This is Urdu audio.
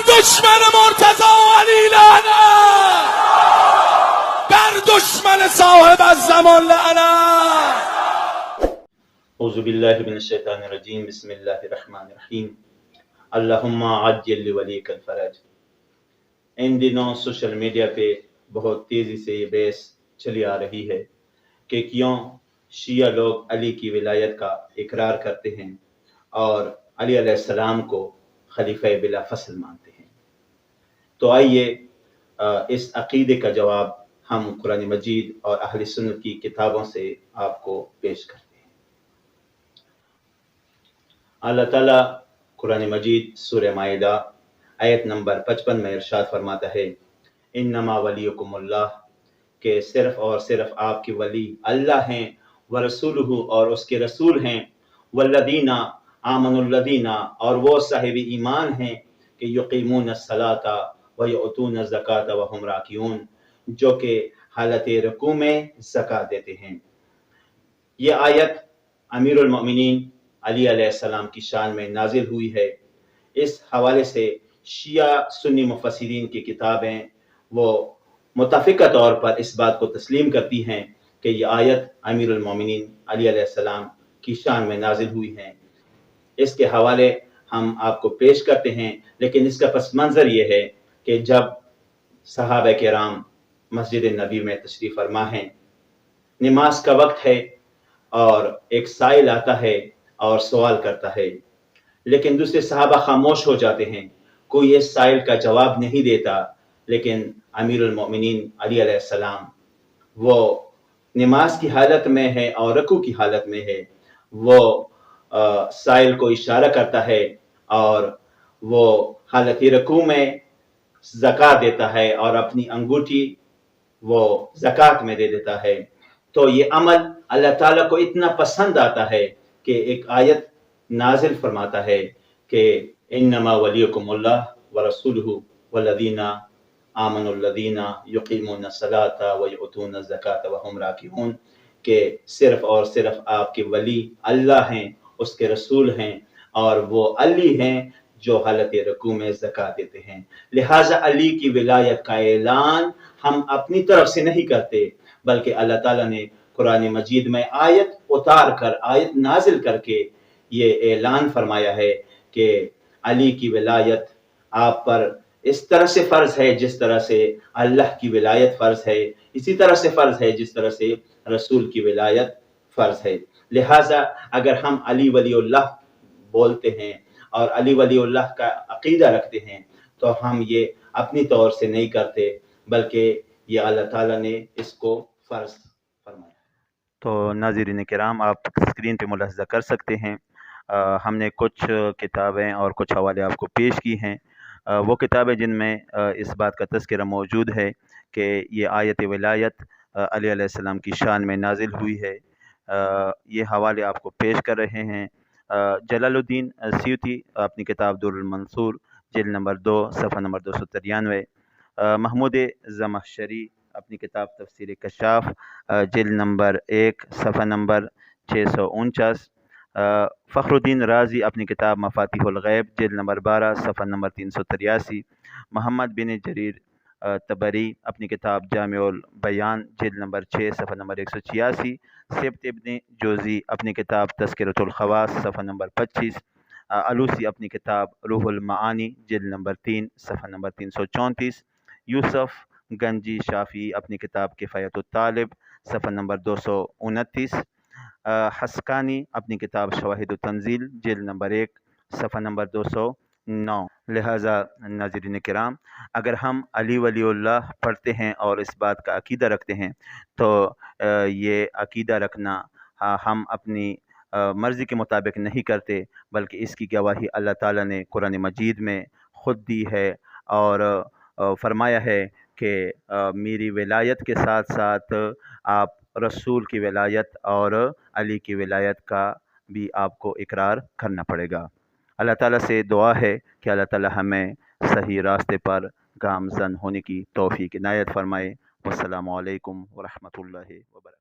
دشمن مرتضی و علی لعنت، بر دشمن صاحب الزمان لعنت. اعوذ باللہ من الشیطان الرجیم. بسم اللہ الرحمن الرحیم. اللہم عجل لولیک الفرج. ان دنوں سوشل میڈیا پہ بہت تیزی سے یہ بحث چلی آ رہی ہے کہ کیوں شیعہ لوگ علی کی ولایت کا اقرار کرتے ہیں اور علی علیہ السلام کو خلیفہ بلا فصل مانتے ہیں. تو آئیے اس عقیدے کا جواب ہم قرآن مجید اور اہل سنت کی کتابوں سے آپ کو پیش کرتے ہیں. اللہ تعالیٰ قرآن مجید سورہ مائدہ آیت نمبر 55 میں ارشاد فرماتا ہے انما ولیکم اللہ، کہ صرف اور صرف آپ کی ولی اللہ ہیں، ورسولہ اور اس کے رسول ہیں، والذین آمنوا الذین اور وہ صاحب ایمان ہیں کہ یقیمون الصلاۃ ویؤتون الزکاۃ وہم راکعون، جو کہ حالت رکوع میں زکوٰۃ دیتے ہیں. یہ آیت امیر المؤمنین علی علیہ السلام کی شان میں نازل ہوئی ہے. اس حوالے سے شیعہ سنی مفسرین کی کتابیں وہ متفقہ طور پر اس بات کو تسلیم کرتی ہیں کہ یہ آیت امیر المؤمنین علی علیہ السلام کی شان میں نازل ہوئی ہیں. اس کے حوالے ہم آپ کو پیش کرتے ہیں، لیکن اس کا پس منظر یہ ہے کہ جب صحابہ کرام مسجد نبی میں تشریف فرما ہیں، نماز کا وقت ہے اور ایک سائل آتا ہے اور سوال کرتا ہے، لیکن دوسرے صحابہ خاموش ہو جاتے ہیں، کوئی اس سائل کا جواب نہیں دیتا. لیکن امیر المؤمنین علی علیہ السلام وہ نماز کی حالت میں ہے اور رکوع کی حالت میں ہے. وہ سائل کو اشارہ کرتا ہے اور وہ حالت رکوع میں زکوٰۃ دیتا ہے اور اپنی انگوٹھی وہ زکوٰۃ میں دے دیتا ہے. تو یہ عمل اللہ تعالیٰ کو اتنا پسند آتا ہے کہ ایک آیت نازل فرماتا ہے کہ انما ولیکم اللہ ورسولہ والذین آمنوا الذین یقیمون الصلاۃ ویؤتون الزکاۃ وہم راکعون، کہ صرف اور صرف آپ کے ولی اللہ ہیں، اس کے رسول ہیں، اور وہ علی ہیں جو حالت رکوع میں زکوٰۃ دیتے ہیں. لہٰذا علی کی ولایت کا اعلان ہم اپنی طرف سے نہیں کرتے، بلکہ اللہ تعالیٰ نے قرآن مجید میں آیت اتار کر، آیت نازل کر کے یہ اعلان فرمایا ہے کہ علی کی ولایت آپ پر اس طرح سے فرض ہے جس طرح سے اللہ کی ولایت فرض ہے، اسی طرح سے فرض ہے جس طرح سے رسول کی ولایت فرض ہے. لہٰذا اگر ہم علی ولی اللہ بولتے ہیں اور علی ولی اللہ کا عقیدہ رکھتے ہیں تو ہم یہ اپنی طور سے نہیں کرتے، بلکہ یہ اللہ تعالیٰ نے اس کو فرض فرمایا. تو ناظرین کرام، آپ اسکرین پہ ملاحظہ کر سکتے ہیں ہم نے کچھ کتابیں اور کچھ حوالے آپ کو پیش کی ہیں. وہ کتابیں جن میں اس بات کا تذکرہ موجود ہے کہ یہ آیت ولایت علی علیہ السلام کی شان میں نازل ہوئی ہے، یہ حوالے آپ کو پیش کر رہے ہیں. جلال الدین سیوطی اپنی کتاب در المنصور جلد نمبر 2 صفحہ نمبر 293، محمود زمخشری اپنی کتاب تفسیر کشاف جلد نمبر 1 صفحہ نمبر 649، فخر الدین رازی اپنی کتاب مفاتیح الغیب جلد نمبر 12 صفحہ نمبر 383، محمد بن جریر طبری اپنی کتاب جامع البیان جلد نمبر 6 صفحہ نمبر 186، سبت ابن جوزی اپنی کتاب تذکرۃ الخواص صفحہ نمبر 25، علوسی اپنی کتاب روح المعانی جلد نمبر 3 صفحہ نمبر 334، یوسف گنجی شافعی اپنی کتاب کفایت الطالب صفحہ نمبر 229، حسکانی اپنی کتاب شواہد التنزیل جلد نمبر 1 صفحہ نمبر 209. لہٰذا ناظرین کرام، اگر ہم علی ولی اللہ پڑھتے ہیں اور اس بات کا عقیدہ رکھتے ہیں تو یہ عقیدہ رکھنا ہم اپنی مرضی کے مطابق نہیں کرتے، بلکہ اس کی گواہی اللہ تعالیٰ نے قرآن مجید میں خود دی ہے اور فرمایا ہے کہ میری ولایت کے ساتھ ساتھ آپ رسول کی ولایت اور علی کی ولایت کا بھی آپ کو اقرار کرنا پڑے گا. اللہ تعالیٰ سے دعا ہے کہ اللہ تعالیٰ ہمیں صحیح راستے پر گامزن ہونے کی توفیق عنایت فرمائے. والسلام علیکم ورحمۃ اللہ وبرکاتہ.